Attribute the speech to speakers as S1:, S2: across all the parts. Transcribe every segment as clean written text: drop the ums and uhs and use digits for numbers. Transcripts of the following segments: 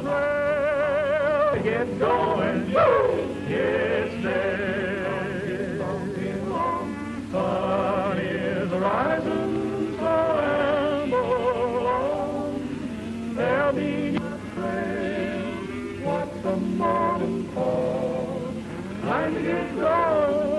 S1: trail gets going. It's there. Sun is rising, so amble on. There'll be a trail. What's the morning for? Time to get going.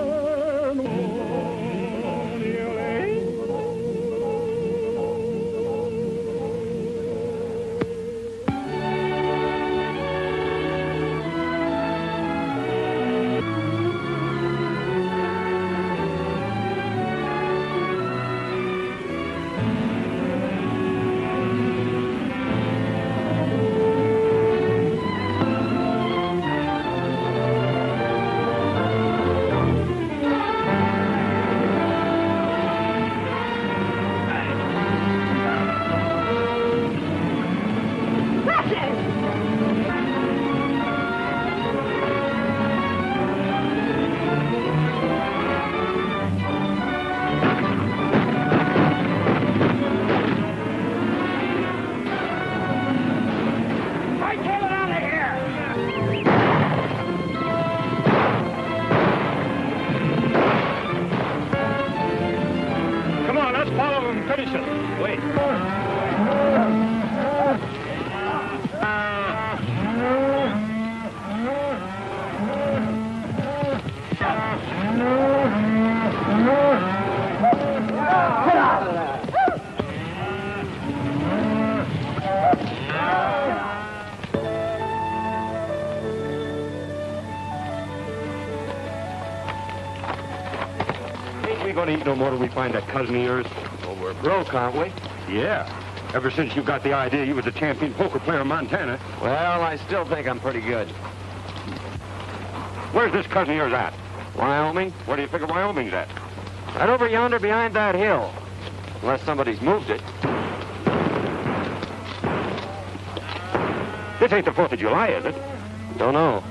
S2: Eat no more till we find that cousin of yours.
S3: Well, we're broke, aren't we?
S2: Yeah. Ever since you got the idea you was a champion poker player in Montana.
S3: Well, I still think I'm pretty good.
S2: Where's this cousin of yours at?
S3: Wyoming?
S2: Where do you figure Wyoming's at?
S3: Right over yonder behind that hill. Unless somebody's moved it.
S2: This ain't the 4th of July, is it?
S3: Don't know.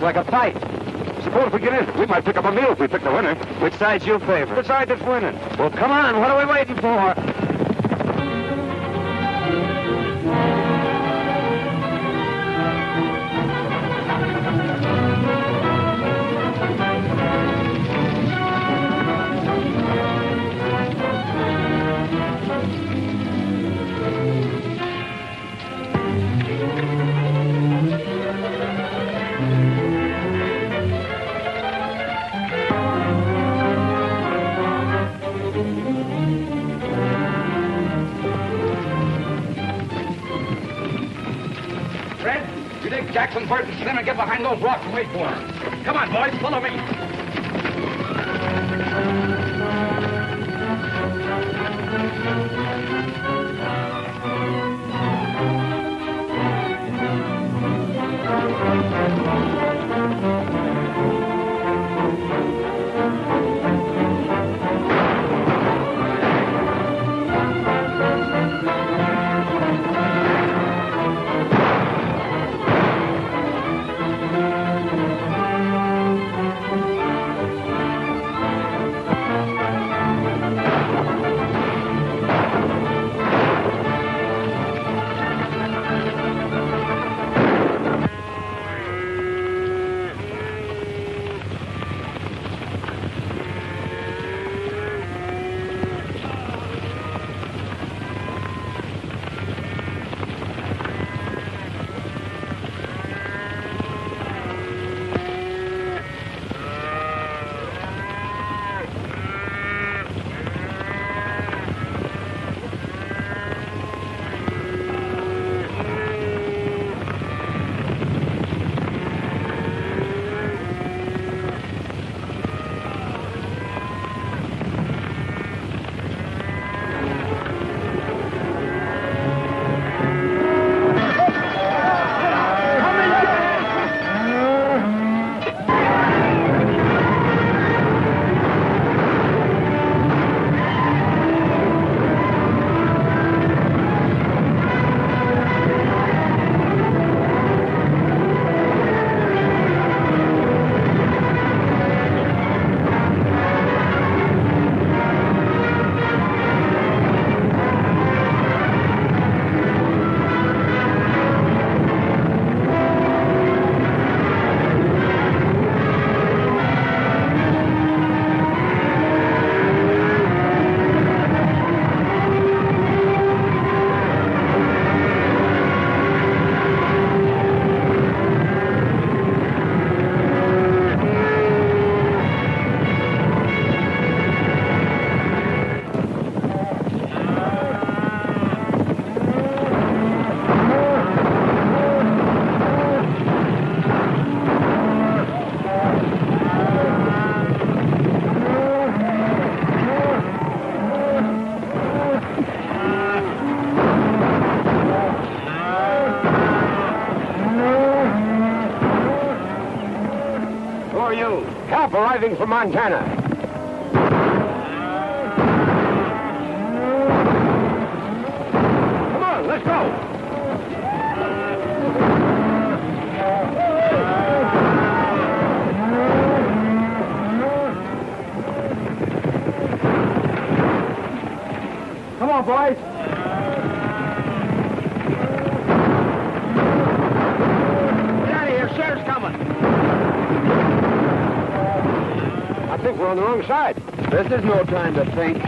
S2: Like a fight. Suppose we get in. We might pick up a meal if we pick the winner.
S3: Which side's you favor?
S2: The side that's winning.
S3: Well, come on. What are we waiting for?
S2: Jackson, Burt, and Slim, and get behind those rocks and wait for him. Come on, boys, follow me.
S3: arriving from Montana. Come on, let's go. Come on, boys. Get out of here. Sheriff's coming. I think we're on the wrong side. This is no time to think.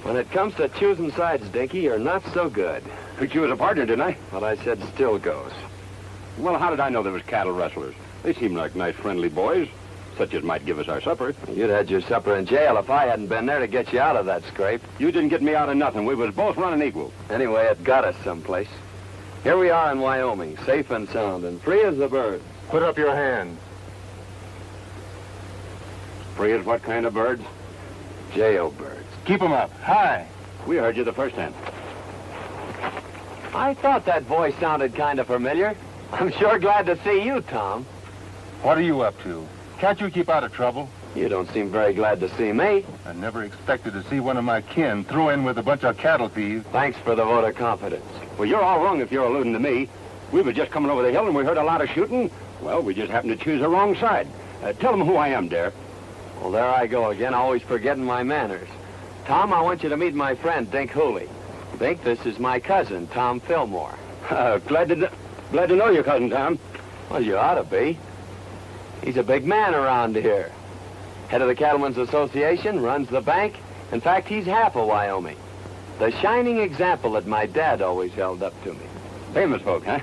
S3: When it comes to choosing sides, Dinky, you're not so good.
S2: Picked you as a partner, didn't I?
S3: What I said still goes.
S2: Well, how did I know there was cattle rustlers? They seem like nice, friendly boys, such as might give us our supper.
S3: You'd had your supper in jail if I hadn't been there to get you out of that scrape.
S2: You didn't get me out of nothing. We was both running equal.
S3: Anyway, it got us someplace. Here we are in Wyoming, safe and sound, and free as a bird.
S4: Put up your hand.
S2: Free as what kind of birds?
S3: Jailbirds.
S4: Keep 'em up. High.
S2: We heard you the first time.
S3: I thought that voice sounded kind of familiar. I'm sure glad to see you, Tom.
S4: What are you up to? Can't you keep out of trouble?
S3: You don't seem very glad to see me.
S4: I never expected to see one of my kin throw in with a bunch of cattle thieves.
S3: Thanks for the vote of confidence.
S2: Well, you're all wrong if you're alluding to me. We were just coming over the hill and we heard a lot of shooting. Well, we just happened to choose the wrong side. Tell them who I am, Dare.
S3: Well, there I go again, always forgetting my manners. Tom, I want you to meet my friend, Dink Hooley. Dink, this is my cousin, Tom Fillmore.
S2: Glad to know you, Cousin Tom.
S3: Well, you ought to be. He's a big man around here. Head of the Cattlemen's Association, runs the bank. In fact, he's half of Wyoming. The shining example that my dad always held up to me.
S2: Famous folk, huh?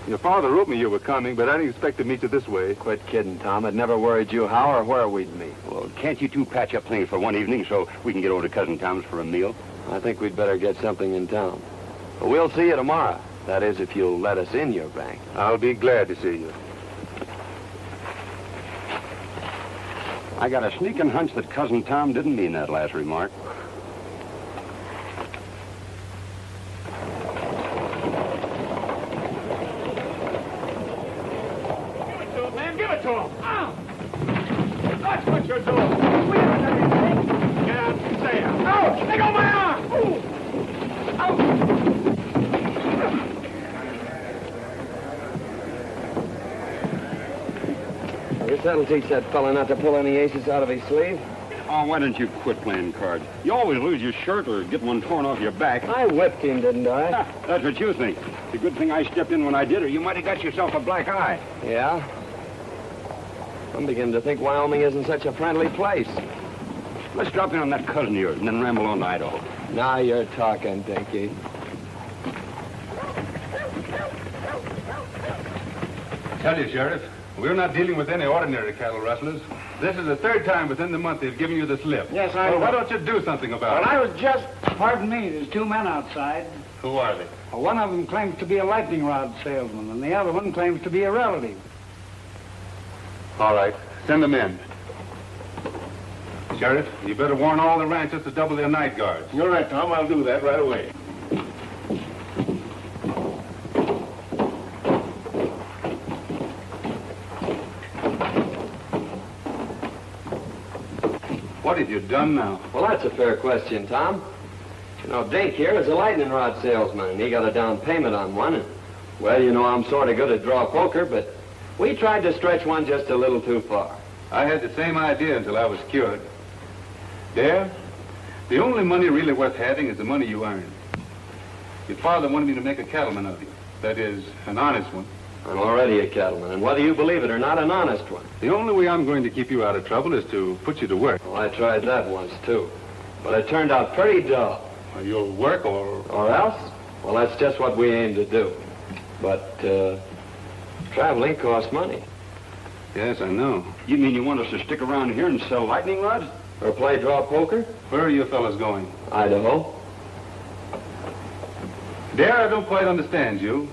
S4: Your father wrote me you were coming, but I didn't expect to meet you this way.
S3: Quit kidding, Tom. It never worried you how or where we'd meet.
S2: Well, can't you two patch up things for one evening so we can get over to Cousin Tom's for a meal?
S3: I think we'd better get something in town. But we'll see you tomorrow. That is, if you'll let us in your bank.
S4: I'll be glad to see you.
S2: I got a sneaking hunch that Cousin Tom didn't mean that last remark.
S1: Give it to him. That's what you're doing. We haven't done anything. Get out and say it. Ouch! Let go my arm! Ooh. Ouch!
S3: I guess that'll teach that fella not to pull any aces out of his sleeve.
S2: Oh, why don't you quit playing cards? You always lose your shirt or get one torn off your back.
S3: I whipped him, didn't I?
S2: That's what you think. It's a good thing I stepped in when I did, or you might have got yourself a black eye.
S3: Yeah? I'm beginning to think Wyoming isn't such a friendly place.
S2: Let's drop in on that cousin of yours and then ramble on to Idaho.
S3: Now you're talking, Dinky.
S4: Tell you, Sheriff, we're not dealing with any ordinary cattle rustlers. This is the third time within the month they've given you the slip.
S5: Yes, I
S4: Well, why
S5: know.
S4: don't you do something about
S5: Well,
S4: it?
S5: I was just... Pardon me, there's two men outside.
S4: Who are they?
S5: Well, one of them claims to be a lightning rod salesman, and the other one claims to be a relative.
S4: All right, send them in. Sheriff, you better warn all the ranchers to double their night guards.
S6: You're right, Tom. I'll do that right away.
S4: What have you done now?
S3: Well, that's a fair question, Tom. You know, Dink here is a lightning rod salesman, and he got a down payment on one. And, well, you know, I'm sort of good at draw poker, but we tried to stretch one just a little too far.
S4: I had the same idea until I was cured. Dare, the only money really worth having is the money you earn. Your father wanted me to make a cattleman of you. That is, an honest one.
S3: I'm already a cattleman, and whether you believe it or not, an honest one.
S4: The only way I'm going to keep you out of trouble is to put you to work.
S3: Well, I tried that once, too. But it turned out pretty dull.
S4: You'll work or...
S3: Or else? Well, that's just what we aim to do. But, traveling costs money.
S4: Yes, I know.
S2: You mean you want us to stick around here and sell lightning rods?
S3: Or play draw poker?
S4: Where are you fellas going?
S3: Idaho.
S4: Dare, I don't quite understand you.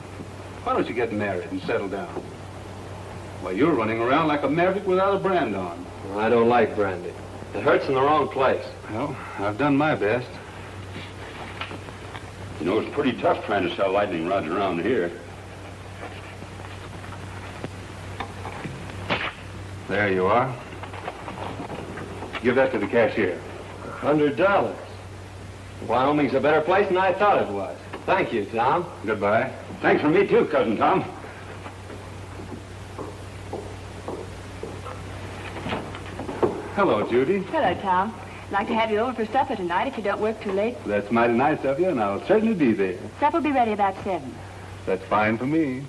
S4: Why don't you get married and settle down? Why, you're running around like a maverick without a brand on.
S3: Well, I don't like brandy. It hurts in the wrong place.
S4: Well, I've done my best.
S2: You know, it's pretty tough trying to sell lightning rods around here.
S4: There you are. Give that to the cashier.
S3: $100. Wyoming's a better place than I thought it was. Thank you, Tom.
S4: Goodbye.
S2: Thanks for me, too, Cousin Tom.
S4: Hello, Judy.
S7: Hello, Tom. I'd like to have you over for supper tonight if you don't work too late.
S4: That's mighty nice of you, and I'll certainly be there.
S7: Supper will be ready about 7.
S4: That's fine for me.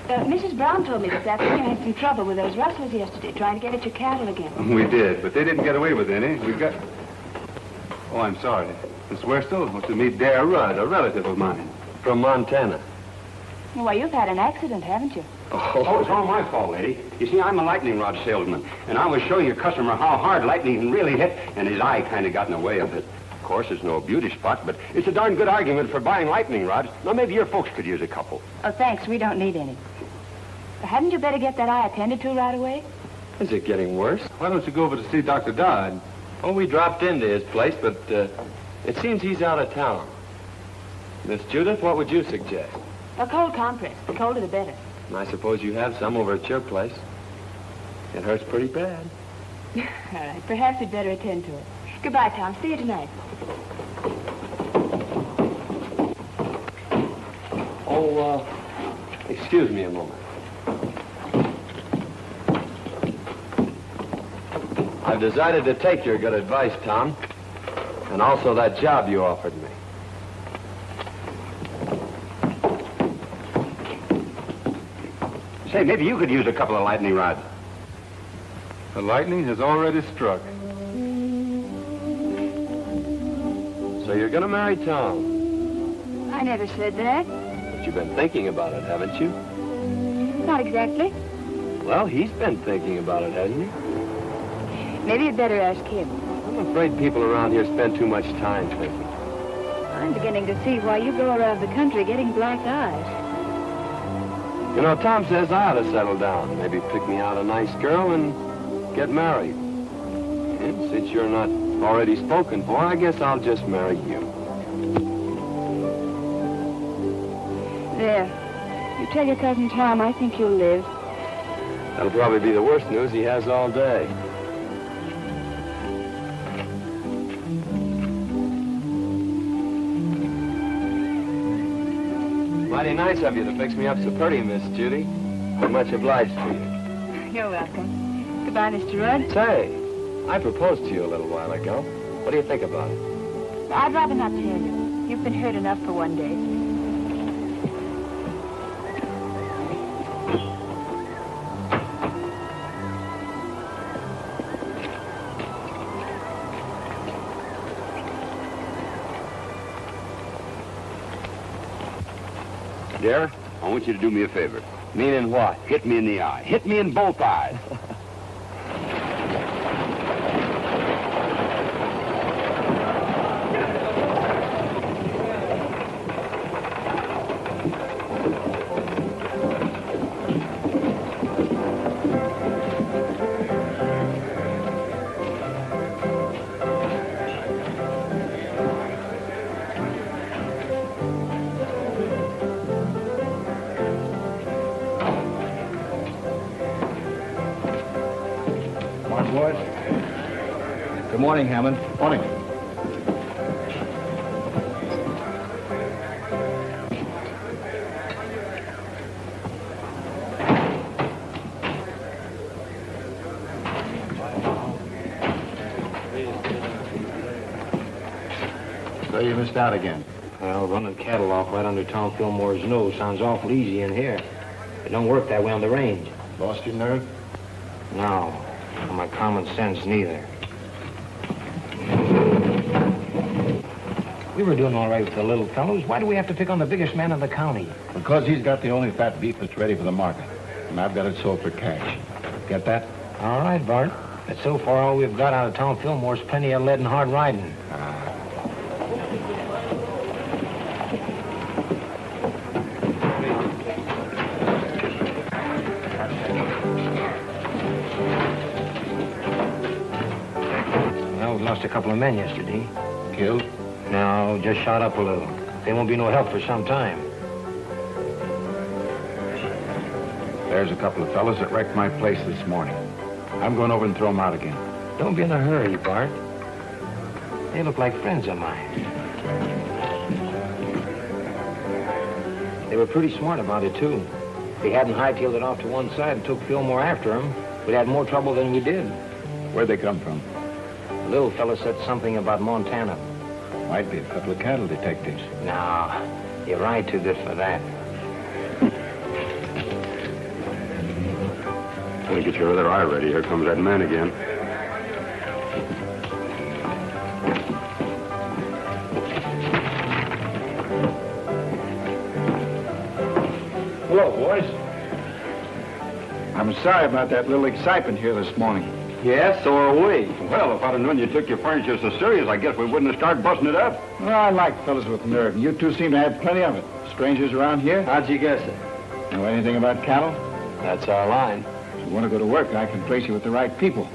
S7: Mrs. Brown told me this afternoon you had some trouble with those rustlers yesterday, trying to get at your cattle again.
S4: We did, but they didn't get away with any. We got... Oh, I'm sorry. Miss Werstel wants to meet Dare Rudd, a relative of mine.
S3: From Montana.
S7: Well, you've had an accident, haven't you?
S2: Oh, it's all my fault, lady. You see, I'm a lightning rod salesman, and I was showing your customer how hard lightning can really hit, and his eye kind of got in the way of it. Of course, it's no beauty spot, but it's a darn good argument for buying lightning rods. Now, maybe your folks could use a couple.
S7: Oh, thanks. We don't need any. Hadn't you better get that eye attended to right away?
S3: Is it getting worse?
S4: Why don't you go over to see Dr. Dodd?
S3: Oh, we dropped into his place, but it seems he's out of town. Miss Judith, what would you suggest?
S7: A cold compress. The colder the better.
S3: I suppose you have some over at your place. It hurts pretty bad.
S7: All right. Perhaps we'd better attend to it. Goodbye, Tom. See you tonight.
S3: Oh, excuse me a moment. I've decided to take your good advice, Tom, and also that job you offered me.
S2: Say, maybe you could use a couple of lightning rods.
S4: The lightning has already struck.
S3: So you're going to marry Tom?
S7: I never said that.
S3: But you've been thinking about it, haven't you?
S7: Not exactly.
S3: Well, he's been thinking about it, hasn't he?
S7: Maybe you'd better ask him.
S3: I'm afraid people around here spend too much time thinking.
S7: I'm beginning to see why you go around the country getting black eyes.
S3: You know, Tom says I ought to settle down. Maybe pick me out a nice girl and get married. And since you're not already spoken for, I guess I'll just marry you.
S7: There. You tell your cousin Tom I think you'll live.
S3: That'll probably be the worst news he has all day. Mighty nice of you to fix me up so pretty, Miss Judy. I'm much obliged to you.
S7: You're welcome. Goodbye, Mr. Rudd.
S3: Say, I proposed to you a little while ago. What do you think about it?
S7: I'd rather not tell you. You've been hurt enough for one day.
S2: Dare, I want you to do me a favor.
S3: Meaning what?
S2: Hit me in the eye. Hit me in both eyes.
S5: Good morning, Hammond.
S6: Morning. So you missed out again.
S5: Well, running cattle off right under Tom Fillmore's nose sounds awful easy in here. It don't work that way on the range.
S6: Lost your nerve?
S5: No, or my common sense neither. We were doing all right with the little fellows. Why do we have to pick on the biggest man in the county?
S6: Because he's got the only fat beef that's ready for the market. And I've got it sold for cash. Get that?
S5: All right, Bart. But so far, all we've got out of Tom Fillmore's plenty of lead and hard riding. Well, we lost a couple of men yesterday.
S6: Killed?
S5: No, just shot up a little. They won't be no help for some time.
S6: There's a couple of fellas that wrecked my place this morning. I'm going over and throw them out again.
S5: Don't be in a hurry, Bart. They look like friends of mine. They were pretty smart about it, too. If they hadn't hightailed it off to one side and took Fillmore after them, we'd had more trouble than we did.
S6: Where'd they come from?
S5: The little fella said something about Montana.
S6: Might be a couple of cattle detectives.
S5: No, you're right too good for that.
S2: Well, get your other eye ready. Here comes that man again.
S6: Hello, boys. I'm sorry about that little excitement here this morning.
S3: Yes, so are we.
S2: Well, if I'd have known you took your furniture so serious, I guess we wouldn't have started busting it up.
S6: Well, I like fellas with nerve, and you two seem to have plenty of it. Strangers around here?
S3: How'd you guess it?
S6: Know anything about cattle?
S3: That's our line.
S6: If you want to go to work, I can place you with the right people.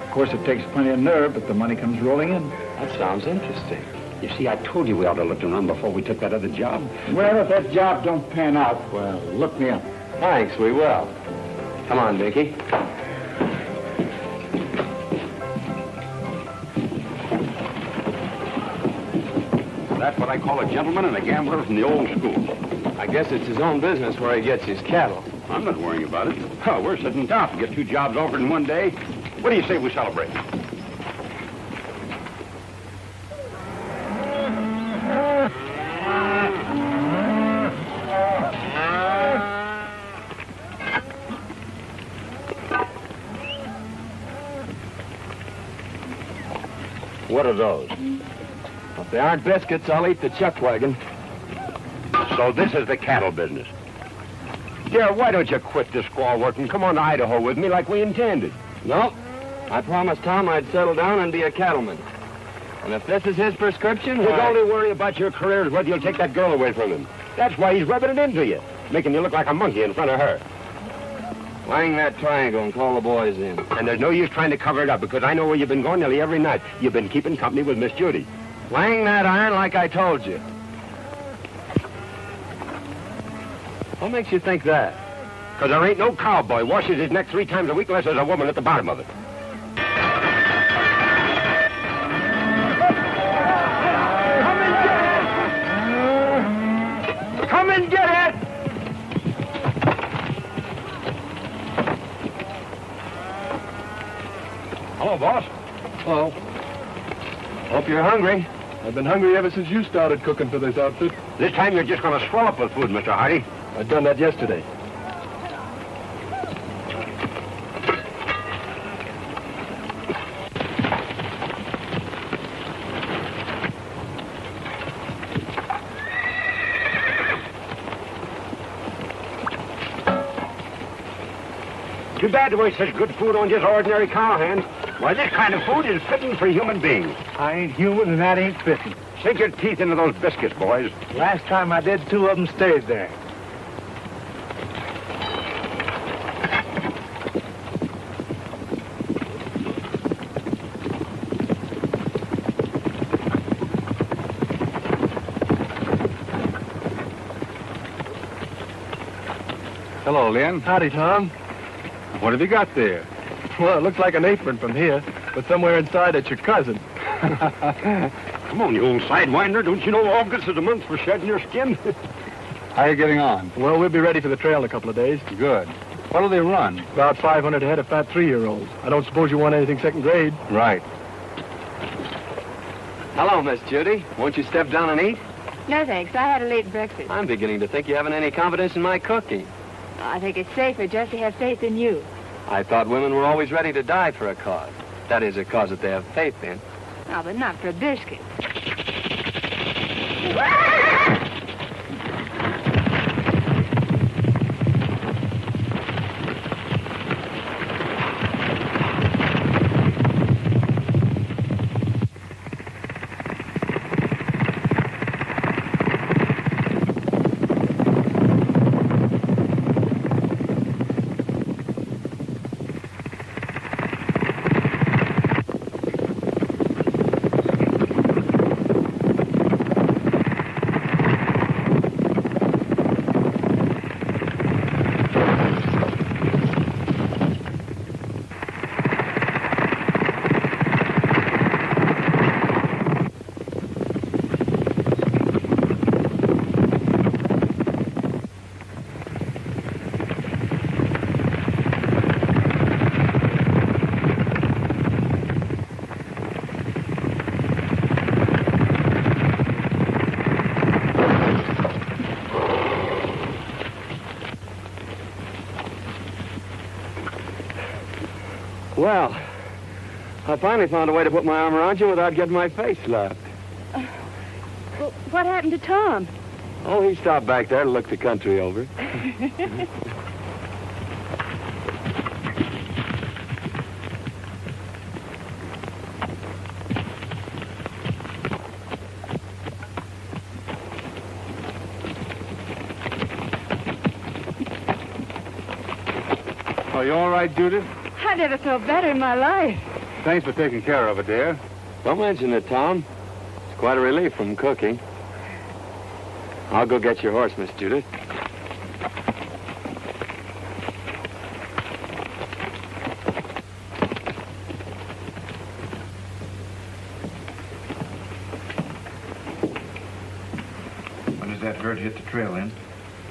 S6: Of course, it takes plenty of nerve, but the money comes rolling in.
S3: That sounds interesting.
S2: You see, I told you we ought to look around before we took that other job.
S6: Well, if that job don't pan out, well, look me up.
S3: Thanks, we will. Come on, Dickie.
S2: That's what I call a gentleman and a gambler from the old school.
S3: I guess it's his own business where he gets his cattle.
S2: I'm not worrying about it. Oh, we're sitting down to get 2 jobs offered in one day. What do you say we celebrate? What are those?
S3: If they aren't biscuits, I'll eat the chuck wagon.
S2: So this is the cattle business. Dear, why don't you quit this squaw work and come on to Idaho with me like we intended?
S3: Nope. I promised Tom I'd settle down and be a cattleman. And if this is his prescription,
S2: His
S3: why...
S2: only worry about your career is whether you'll take that girl away from him. That's why he's rubbing it into you, making you look like a monkey in front of her.
S3: Lang that triangle and call the boys in.
S2: And there's no use trying to cover it up, because I know where you've been going nearly every night. You've been keeping company with Miss Judy.
S3: Lang that iron like I told you. What makes you think that?
S2: Because there ain't no cowboy washes his neck 3 times a week unless there's a woman at the bottom of it.
S1: Come and get it!
S2: Hello, boss.
S8: Hello. Hope you're hungry. I've been hungry ever since you started cooking for this outfit.
S2: This time you're just going to swell up with food, Mr. Hardy.
S8: I'd done that yesterday.
S2: Too bad to waste such good food on just ordinary cowhands. Why, this kind of food is fitting for human beings.
S6: I ain't human, and that ain't fitting.
S2: Sink your teeth into those biscuits, boys.
S6: Last time I did, 2 of them stayed there.
S4: Hello, Lynn.
S8: Howdy, Tom.
S4: What have you got there?
S8: Well, it looks like an apron from here, but somewhere inside it's your cousin.
S2: Come on, you old sidewinder. Don't you know August is the month for shedding your skin?
S4: How are you getting on?
S8: Well, we'll be ready for the trail in a couple of days.
S4: Good. What'll they run?
S8: About 500 head of fat 3-year-olds. I don't suppose you want anything second grade.
S4: Right.
S3: Hello, Miss Judy. Won't you step down and eat?
S7: No, thanks. I had a late breakfast.
S3: I'm beginning to think you haven't any confidence in my cooking.
S7: I think it's safer just to have faith in you.
S3: I thought women were always ready to die for a cause. That is, a cause that they have faith in.
S7: Oh, but not for a biscuit.
S3: Well, I finally found a way to put my arm around you without getting my face slapped.
S7: Well, what happened to Tom?
S3: Oh, he stopped back there to look the country over.
S4: Are you all right, Judith?
S7: I never felt better in my life.
S4: Thanks for taking care of it, dear.
S3: Don't mention it, Tom. It's quite a relief from cooking. I'll go get your horse, Miss Judith.
S6: When does that herd hit the trail, then?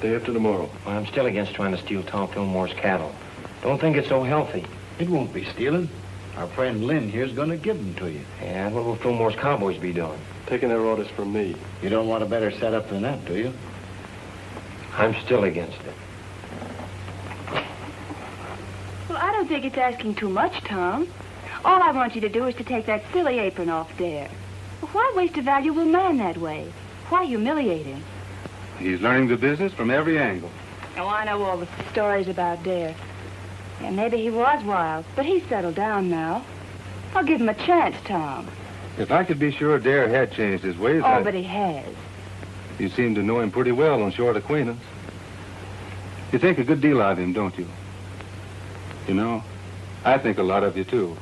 S8: Day after tomorrow.
S5: Well, I'm still against trying to steal Tom Fillmore's cattle. Don't think it's so healthy.
S6: It won't be stealing. Our friend Lynn here's going to give them to you.
S5: Yeah, what will Fillmore's cowboys be doing?
S8: Taking their orders from me.
S6: You don't want a better setup than that, do you?
S5: I'm still against it.
S7: Well, I don't think it's asking too much, Tom. All I want you to do is to take that silly apron off Dare. Well, why waste a valuable man that way? Why humiliate him?
S4: He's learning the business from every angle.
S7: Oh, I know all the stories about Dare. Yeah, maybe he was wild, but he's settled down now. I'll give him a chance, Tom.
S4: If I could be sure Dare had changed his ways,
S7: Oh, but he has.
S4: You seem to know him pretty well on short acquaintance. You think a good deal of him, don't you? You know, I think a lot of you, too.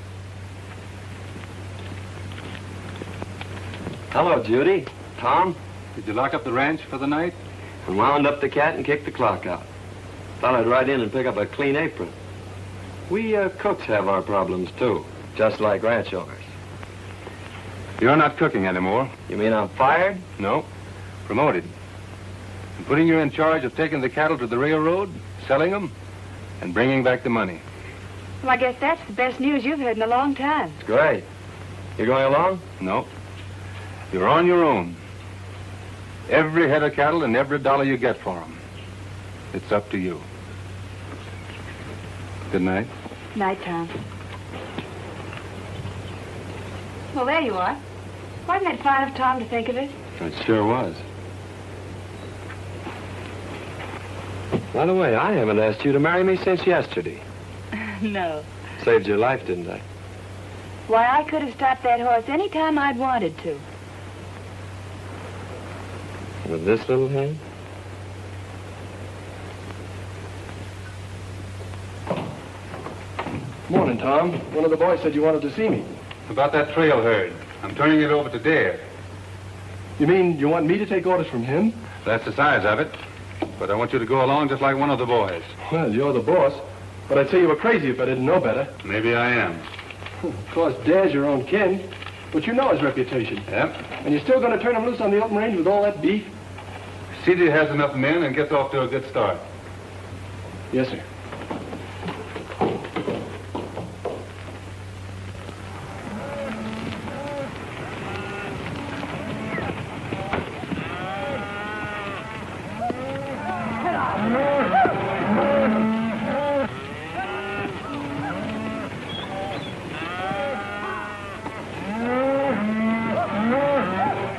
S3: Hello, Judy. Tom.
S4: Did you lock up the ranch for the night?
S3: I wound up the cat and kicked the clock out. Thought I'd ride in and pick up a clean apron. We cooks have our problems, too, just like ranch owners.
S4: You're not cooking anymore.
S3: You mean I'm fired?
S4: No. Promoted. I'm putting you in charge of taking the cattle to the railroad, selling them, and bringing back the money.
S7: Well, I guess that's the best news you've heard in a long time.
S3: It's great. You going along?
S4: No. You're on your own. Every head of cattle and every dollar you get for them. It's up to you. Good night.
S7: Night, Tom. Well, there you are. Wasn't it fine of Tom to think of it?
S3: It sure was. By the way, I haven't asked you to marry me since yesterday.
S7: No.
S3: Saved your life, didn't I?
S7: Why, I could have stopped that horse any time I'd wanted to.
S3: With this little hand?
S8: Morning, Tom. One of the boys said you wanted to see me.
S4: About that trail herd. I'm turning it over to Dare.
S8: You mean you want me to take orders from him?
S4: That's the size of it. But I want you to go along just like one of the boys.
S8: Well, you're the boss. But I'd say you were crazy if I didn't know better.
S4: Maybe I am.
S8: Of course, Dare's your own kin. But you know his reputation.
S4: Yep.
S8: And you're still going to turn him loose on the open range with all that beef?
S4: CD has enough men and gets off to a good start.
S8: Yes, sir.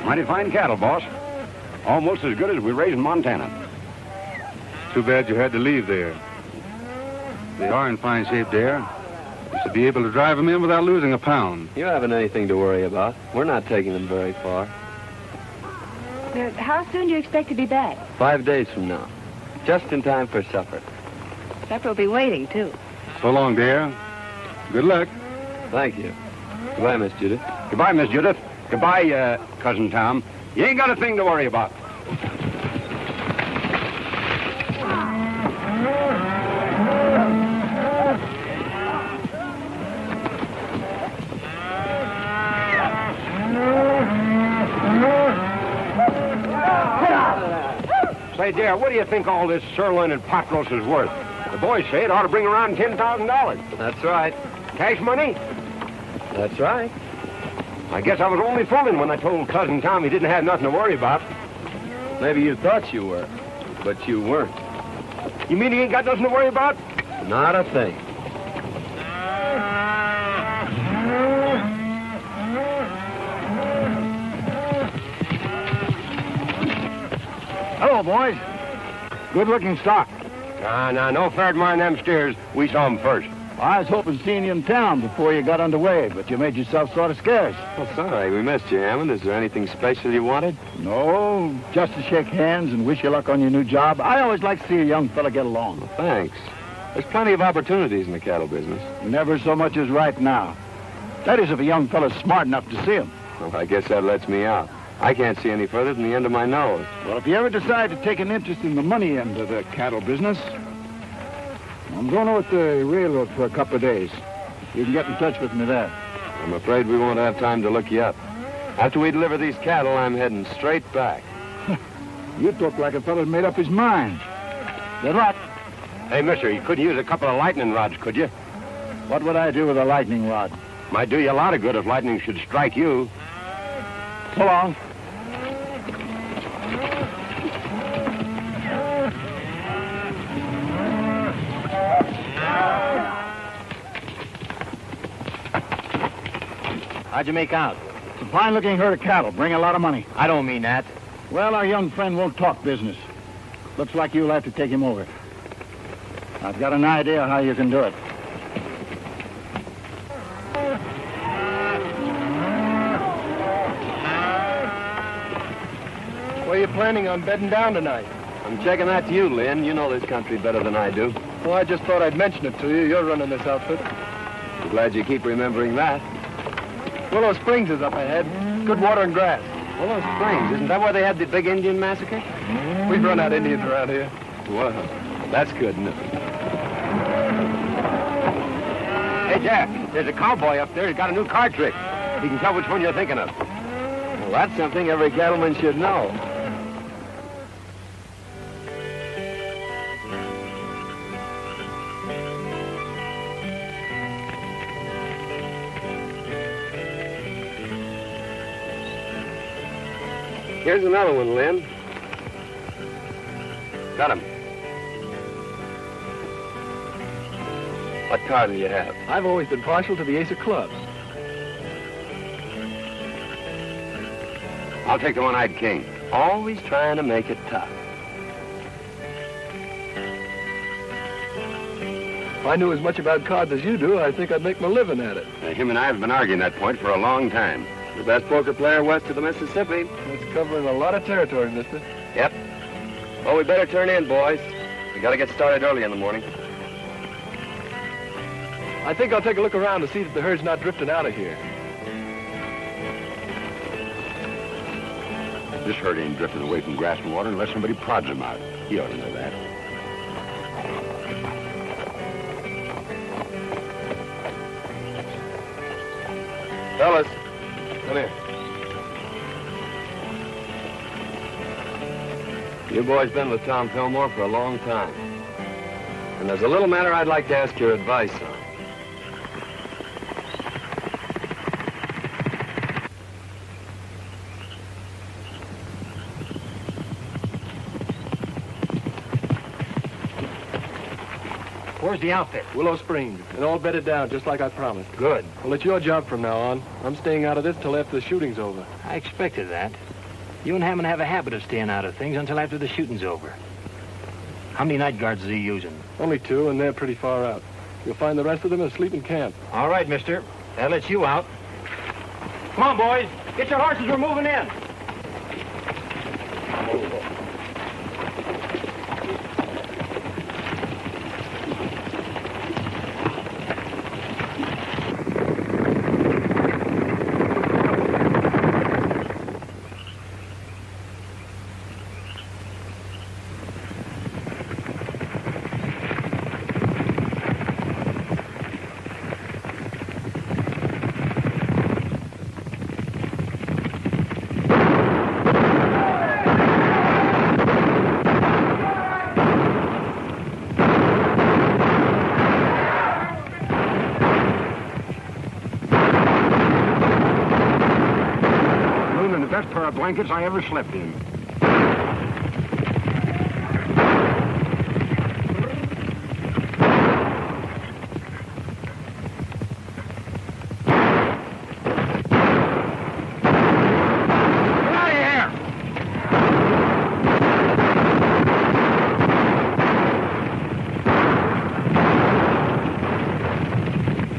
S2: Mighty fine cattle, boss. Almost as good as we raise in Montana.
S4: Too bad you had to leave there. They are in fine shape there. You should be able to drive them in without losing a pound.
S3: You haven't anything to worry about. We're not taking them very far.
S7: How soon do you expect to be back?
S3: 5 days from now. Just in time for supper.
S7: Supper will be waiting, too.
S4: So long, dear. Good luck.
S3: Thank you. Goodbye, Miss Judith.
S2: Goodbye, Miss Judith. Goodbye, Cousin Tom. You ain't got a thing to worry about. Say, dear, what do you think all this sirloin and pot roast is worth? The boys say it ought to bring around $10,000.
S3: That's right.
S2: Cash money?
S3: That's right.
S2: I guess I was only fooling when I told Cousin Tom he didn't have nothing to worry about.
S3: Maybe you thought you were, but you weren't.
S2: You mean he ain't got nothing to worry about?
S3: Not a thing.
S6: Hello, boys. Good-looking stock.
S2: No fair admiring them steers. We saw them first.
S6: I was hoping to see you in town before you got underway, but you made yourself sort of scarce.
S3: Well, sorry, we missed you, Hammond. Is there anything special you wanted?
S6: No, just to shake hands and wish you luck on your new job. I always like to see a young fella get along.
S3: Well, thanks. There's plenty of opportunities in the cattle business.
S6: Never so much as right now. That is, if a young fella's smart enough to see him.
S3: Well, I guess that lets me out. I can't see any further than the end of my nose.
S6: Well, if you ever decide to take an interest in the money end of the cattle business, I'm going over to the railroad for a couple of days. You can get in touch with me there.
S3: I'm afraid we won't have time to look you up. After we deliver these cattle, I'm heading straight back.
S6: You look like a fella's made up his mind. Good luck.
S2: Hey, mister, you couldn't use a couple of lightning rods, could you?
S6: What would I do with a lightning rod?
S2: Might do you a lot of good if lightning should strike you.
S6: So long.
S5: How'd you make out?
S6: It's a fine-looking herd of cattle. Bring a lot of money.
S5: I don't mean that.
S6: Well, our young friend won't talk business. Looks like you'll have to take him over. I've got an idea how you can do it.
S8: Where are you planning on bedding down tonight?
S3: I'm checking that to you, Lynn. You know this country better than I do.
S8: Well, I just thought I'd mention it to you. You're running this outfit.
S3: I'm glad you keep remembering that.
S8: Willow Springs is up ahead. Good water and grass.
S3: Willow Springs, isn't that where they had the big Indian massacre?
S8: We've run out Indians around here.
S3: Well, that's good, isn't it?
S2: Hey, Jack, there's a cowboy up there who's got a new card trick. He can tell which one you're thinking of.
S3: Well, that's something every cattleman should know. Here's another one, Lynn.
S2: Got him.
S3: What card do you have?
S8: I've always been partial to the ace of clubs.
S2: I'll take the one-eyed king.
S3: Always trying to make it tough.
S8: If I knew as much about cards as you do, I think I'd make my living at it.
S2: Him and I have been arguing that point for a long time.
S3: The best poker player west of the Mississippi.
S8: That's covering a lot of territory, mister.
S3: Yep. Well, we better turn in, boys. We gotta get started early in the morning.
S8: I think I'll take a look around to see that the herd's not drifting out of here.
S2: This herd ain't drifting away from grass and water unless somebody prods him out. He ought to know that.
S3: Fellas,
S8: Come here.
S3: you boys been with Tom Fillmore for a long time. And there's a little matter I'd like to ask your advice on.
S5: Where's the outfit?
S8: Willow Springs, and all bedded down just like I promised.
S5: Good.
S8: Well, it's your job from now on. I'm staying out of this till after the shooting's over.
S5: I expected that. You and Hammond have a habit of staying out of things until after the shooting's over. How many night guards is he using?
S8: Only 2, and they're pretty far out. You'll find the rest of them asleep in camp.
S5: All right, mister. That lets you out. Come on, boys. Get your horses. We're moving in.
S2: Blankets I ever slept in.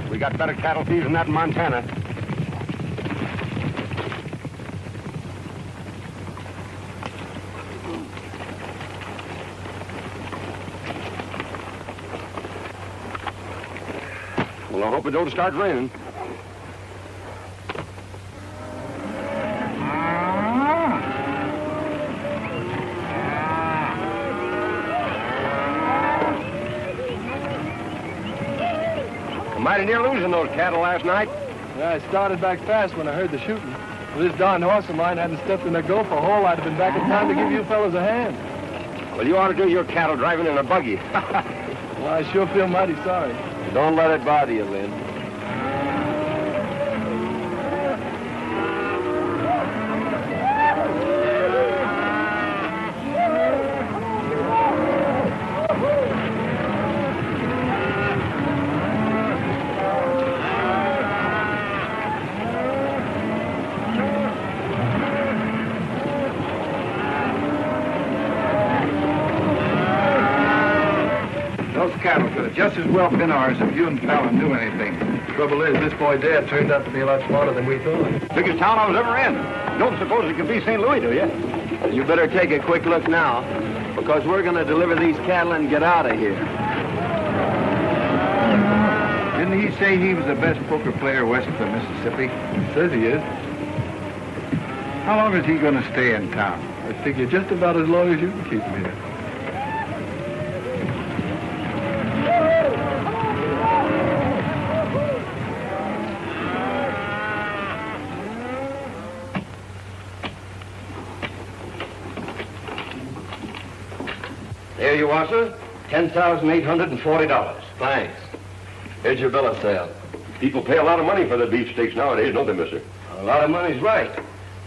S2: We got better cattle thieves than that in Montana. Well, I hope it don't start raining. I'm mighty near losing those cattle last night.
S8: Yeah, I started back fast when I heard the shooting. If this darn horse of mine hadn't stepped in a gopher hole, I'd have been back in time to give you fellas a hand.
S2: Well, you ought to do your cattle driving in a buggy.
S8: Well, I sure feel mighty sorry.
S3: Don't let it bother you, Lynn.
S6: Cattle could have just as well been ours if you and Fallon knew anything.
S8: Trouble is, this boy Dad turned out to be a lot smarter than we thought.
S2: Biggest town I was ever in. Don't suppose it could be St. Louis, do you?
S3: You better take a quick look now, because we're going to deliver these cattle and get out of here.
S6: Didn't he say he was the best poker player west of the Mississippi?
S8: He says he is.
S6: How long is he going to stay in town?
S8: I figure just about as long as you can keep him here.
S2: There you are, sir. $10,840.
S3: Thanks. Here's your bill of sale.
S2: People pay a lot of money for the beefsteaks nowadays, don't they, mister?
S9: A lot of money's right.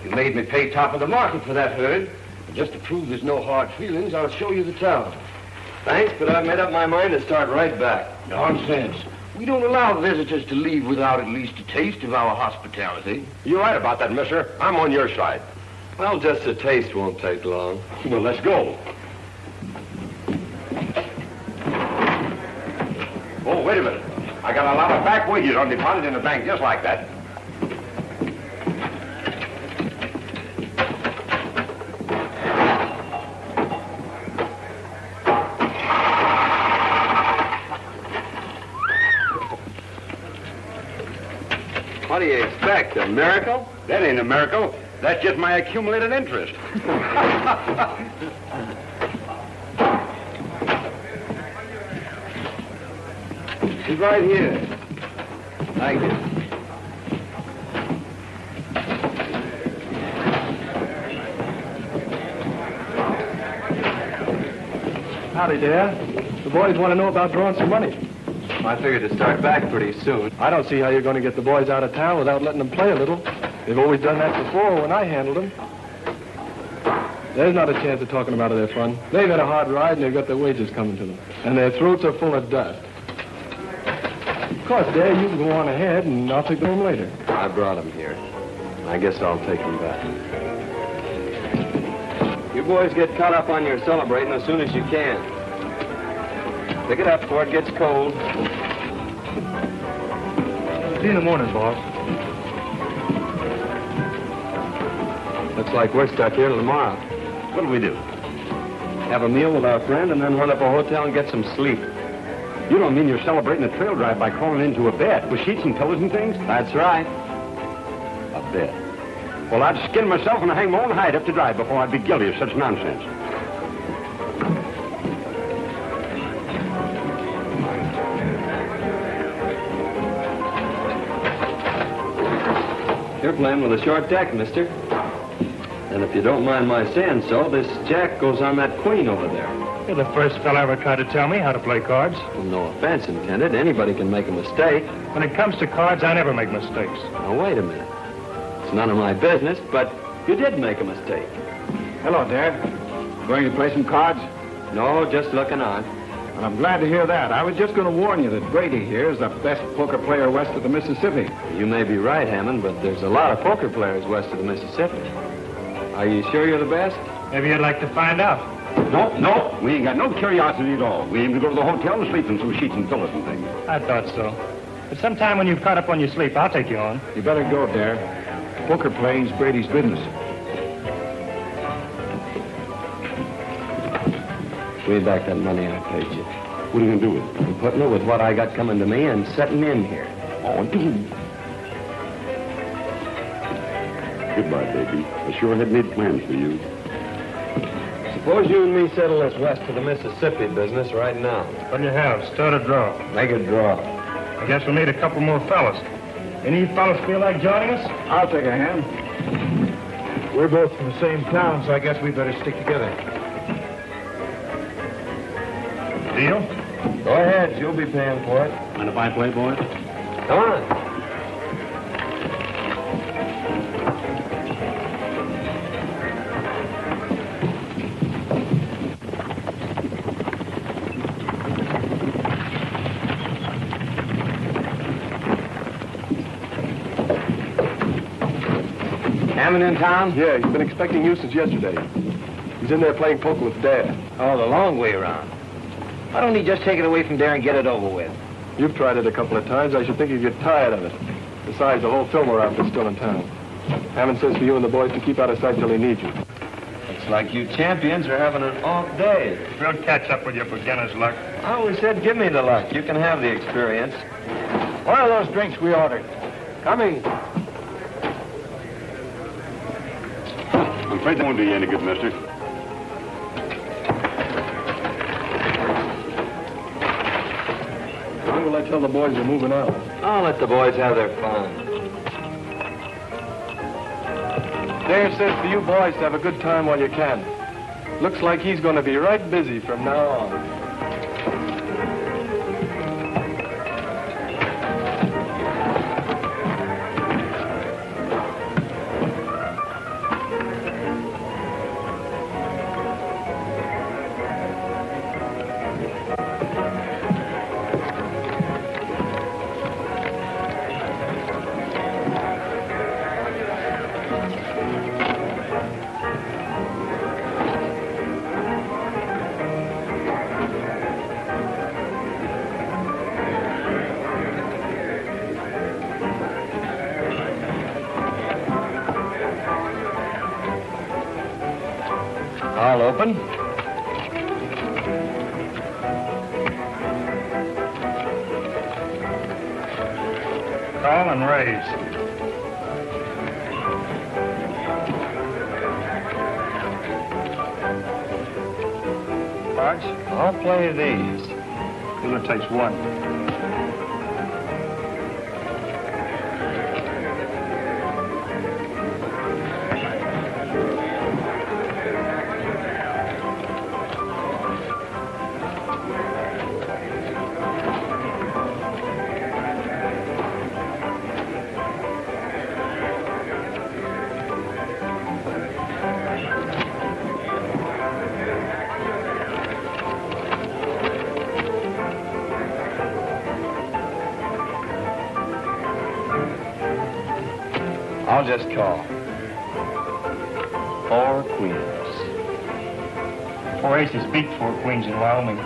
S9: You made me pay top of the market for that herd. And just to prove there's no hard feelings, I'll show you the town.
S3: Thanks, but I've made up my mind to start right back.
S9: Nonsense. We don't allow visitors to leave without at least a taste of our hospitality.
S2: You're right about that, mister. I'm on your side.
S3: Well, just a taste won't take long.
S2: Well, let's go. Oh, wait a minute. I got a lot of back wages on deposit in the bank just like that.
S3: What do you expect, a miracle?
S2: That ain't a miracle. That's just my accumulated interest.
S9: He's right here.
S3: Thank you.
S8: Howdy, Dad. The boys want to know about drawing some money.
S3: I figured to start back pretty soon.
S8: I don't see how you're going to get the boys out of town without letting them play a little. They've always done that before when I handled them. There's not a chance of talking about their fun. They've had a hard ride and they've got their wages coming to them. And their throats are full of dust. Of course, Dad, you can go on ahead and I'll take them home later.
S3: I brought them here. I guess I'll take them back. You boys get caught up on your celebrating as soon as you can. Pick it up before it gets cold.
S8: See you in the morning, boss.
S3: Looks like we're stuck here till tomorrow.
S2: What'll we do?
S3: Have a meal with our friend and then hunt up a hotel and get some sleep.
S2: You don't mean you're celebrating a trail drive by crawling into a bed with sheets and pillows and things?
S3: That's right.
S2: A bed? Well, I'd skin myself and hang my own hide up to dry before I'd be guilty of such nonsense.
S3: You're playing with a short deck, mister. And if you don't mind my saying so, this jack goes on that queen over there.
S5: You're the first fellow ever tried to tell me how to play cards.
S3: Well, no offense intended. Anybody can make a mistake.
S5: When it comes to cards, I never make mistakes.
S3: Now, wait a minute. It's none of my business, but you did make a mistake.
S6: Hello, Dad. Going to play some cards?
S3: No, just looking on.
S6: Well, I'm glad to hear that. I was just going to warn you that Brady here is the best poker player west of the Mississippi.
S3: You may be right, Hammond, but there's a lot of poker players west of the Mississippi. Are you sure you're the best?
S5: Maybe you'd like to find out.
S2: No, we ain't got no curiosity at all. We aim to go to the hotel and sleep in some sheets and pillows and things.
S5: I thought so. But sometime when you've caught up on your sleep, I'll take you on.
S6: You better go, Dad. Poker playing's Brady's business.
S3: Give me back that money I paid you.
S2: What are you going to do with it?
S3: I'm putting it with what I got coming to me and setting in here.
S2: Oh, dude. Goodbye, baby. I sure had made plans for you.
S3: Suppose you and me settle this west of the Mississippi business right now.
S5: What do you have? Start a draw.
S3: Make a draw.
S5: I guess we'll need a couple more fellas. Any of you fellas feel like joining us?
S6: I'll take a hand. We're both from the same town, so I guess we better stick together.
S5: Deal?
S3: Go ahead. You'll be paying for it.
S2: Mind if I play, boy?
S3: Come on. Hammond in town?
S8: Yeah, he's been expecting you since yesterday. He's in there playing poker with Dad.
S9: Oh, the long way around. Why don't he just take it away from there and get it over with?
S8: You've tried it a couple of times. I should think you'd get tired of it. Besides, the whole Fillmore outfit's still in town. Hammond says for you and the boys to keep out of sight till he needs you.
S3: Looks like you champions are having an off day.
S5: We'll catch up with your beginner's luck.
S3: I always said give me the luck. You can have the experience.
S6: What are those drinks we ordered?
S8: Coming.
S2: I'm afraid that won't do you any good, mister.
S8: When will I tell the boys you're moving out?
S3: I'll let the boys have their fun.
S8: Dave says for you boys to have a good time while you can. Looks like he's going to be right busy from now on.
S3: I'll open.
S5: Call and raise. Cards?
S3: I'll play these.
S5: It takes one.
S3: I'll just call. 4 queens.
S5: 4 aces beat 4 queens in Wyoming.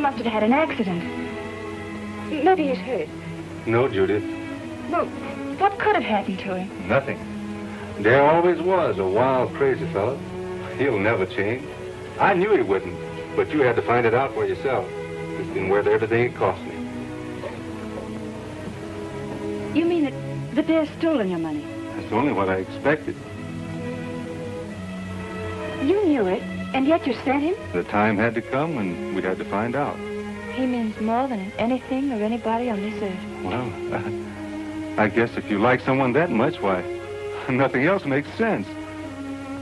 S7: Must have had an accident. Maybe he's hurt.
S4: No, Judith.
S7: Well, what could have happened to him?
S4: Nothing. Dare always was a wild, crazy fellow. He'll never change. I knew he wouldn't, but you had to find it out for yourself. It's been worth everything it cost me.
S7: You mean that the bear's stolen your money?
S4: That's only what I expected.
S7: You knew it, and yet you sent him?
S4: The time had to come when we'd had to find out.
S7: He means more than anything or anybody on this earth.
S4: Well, I guess if you like someone that much, why, nothing else makes sense.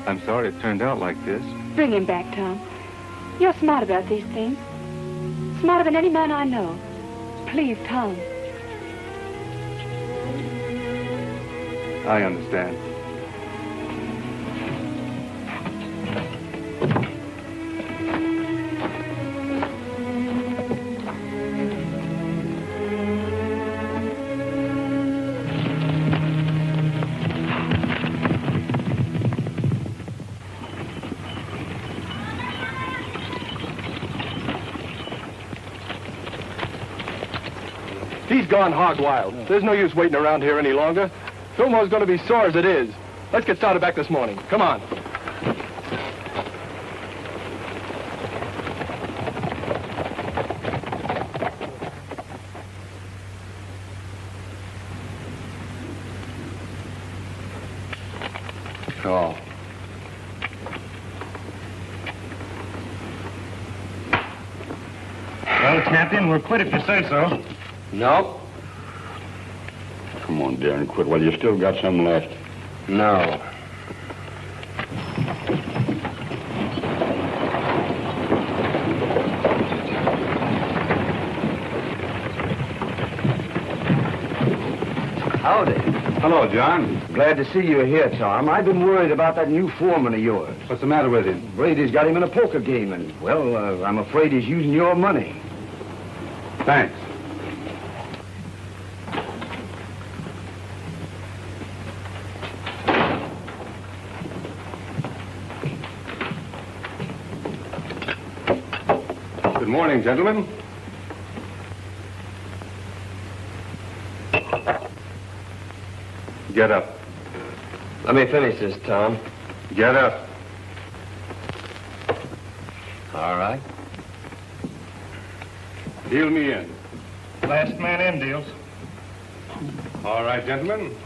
S4: I'm sorry it turned out like this.
S7: Bring him back, Tom. You're smart about these things. Smarter than any man I know. Please, Tom.
S4: I understand.
S8: He's gone hog wild. There's no use waiting around here any longer. Fillmore's going to be sore as it is. Let's get started back this morning. Come on.
S2: Oh.
S5: Well, Captain, we're quit if you say so.
S2: No. Come on, Darren, quit while you still got some left.
S9: No.
S2: Howdy.
S4: Hello, John.
S9: Glad to see you here, Tom. I've been worried about that new foreman of yours.
S4: What's the matter with him?
S9: Brady's got him in a poker game, and, well, I'm afraid he's using your money.
S4: Thanks. Good morning, gentlemen. Get up.
S9: Let me finish this, Tom.
S4: Get up.
S9: All right.
S4: Deal me in.
S5: Last man in deals.
S4: All right, gentlemen.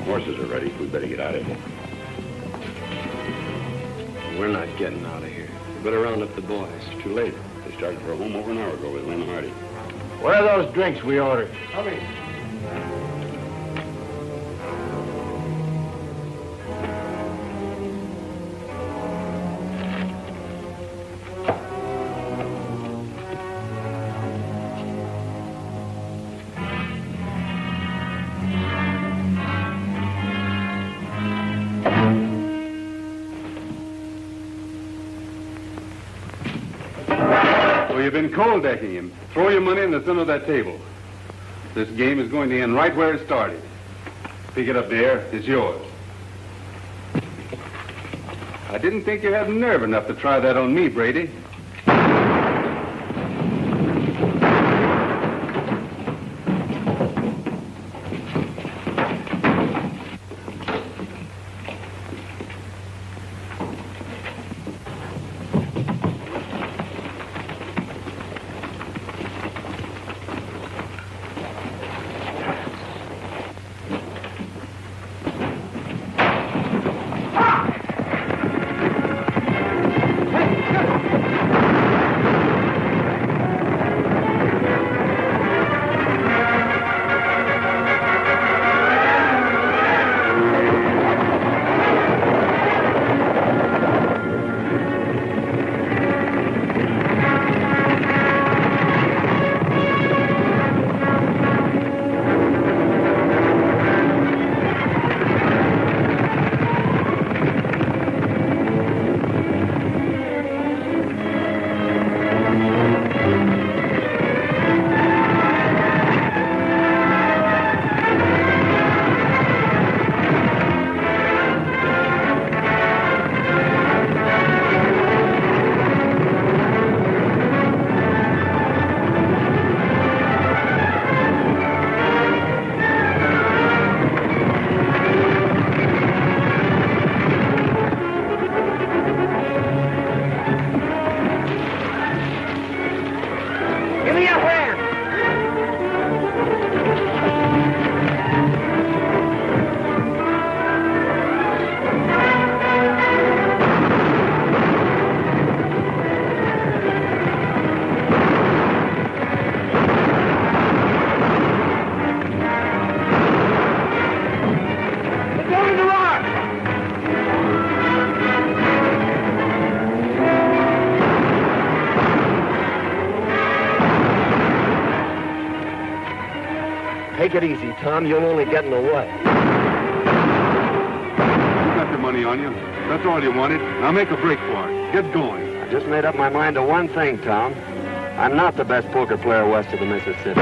S2: Horses are ready. We better get out of here.
S9: We're not getting out of here. We better round up the boys.
S2: It's too late. They started for home over an hour ago with Lynn Hardy.
S5: Where are those drinks we ordered?
S8: Coming.
S4: You've been cold decking him. Throw your money in the center of that table. This game is going to end right where it started. Pick it up there. It's yours. I didn't think you had nerve enough to try that on me, Brady.
S3: Take it easy, Tom. You'll only get in the way.
S4: You got your money on you. That's all you wanted. Now make a break for it. Get going.
S3: I just made up my mind to one thing, Tom. I'm not the best poker player west of the Mississippi.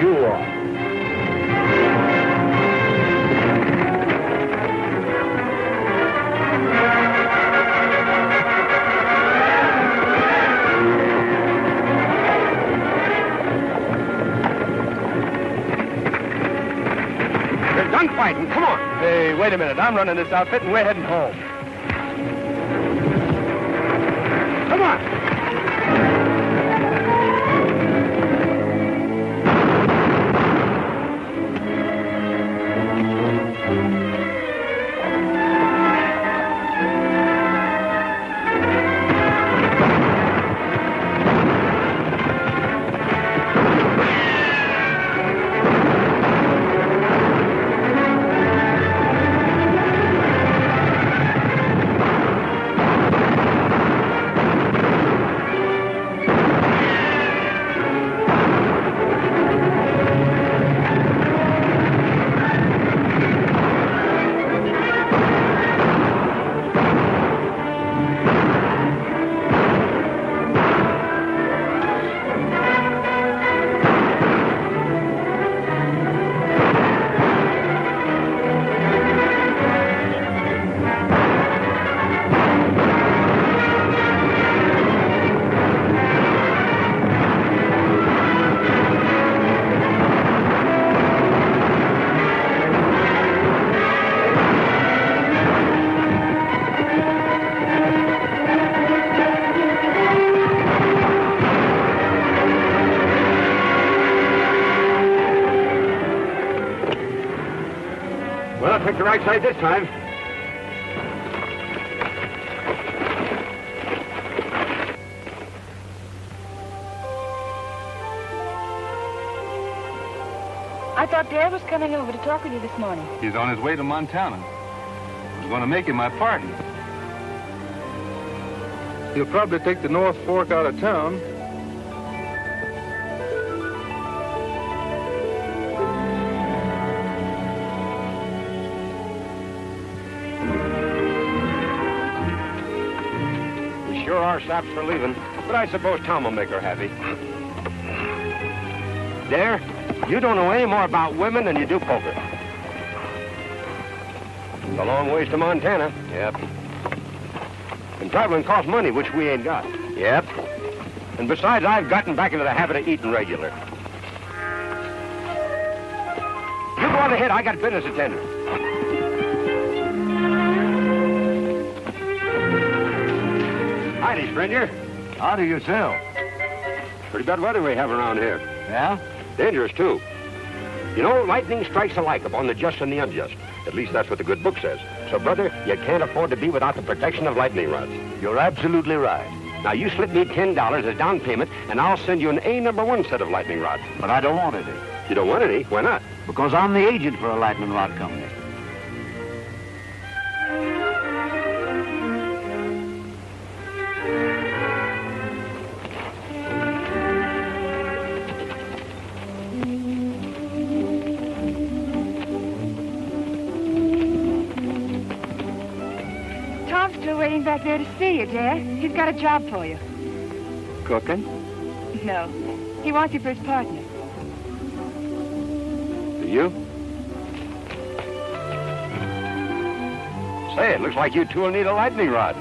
S3: You are.
S2: Gunfighting, come on.
S8: Hey, wait a minute. I'm running this outfit and we're heading home.
S2: Come on. Pick the right side this time.
S7: I thought Dad was coming over to talk with you this morning.
S4: He's on his way to Montana. I was going to make him my partner. He'll probably take the North Fork out of town.
S2: We sure are saps for leaving, but I suppose Tom will make her happy. There, you don't know any more about women than you do poker. It's a long ways to Montana. Yep. And traveling costs money, which we ain't got. Yep. And besides, I've gotten back into the habit of eating regular. You go on ahead. I got business to tend to. Howdy, stranger.
S10: How do yourself?
S2: Pretty bad weather we have around here.
S10: Yeah?
S2: Dangerous, too. You know, lightning strikes alike upon the just and the unjust. At least that's what the good book says. So, brother, you can't afford to be without the protection of lightning rods.
S10: You're absolutely right.
S2: Now, you slip me $10 as down payment, and I'll send you an A#1 set of lightning rods.
S10: But I don't want any.
S2: You don't want any? Why not?
S10: Because I'm the agent for a lightning rod company.
S7: Tom's still waiting back there to see you, Dad. He's got a job for you.
S6: Cooking?
S7: No. He wants you for his partner.
S2: You? Say, it looks like you two will need a lightning rod.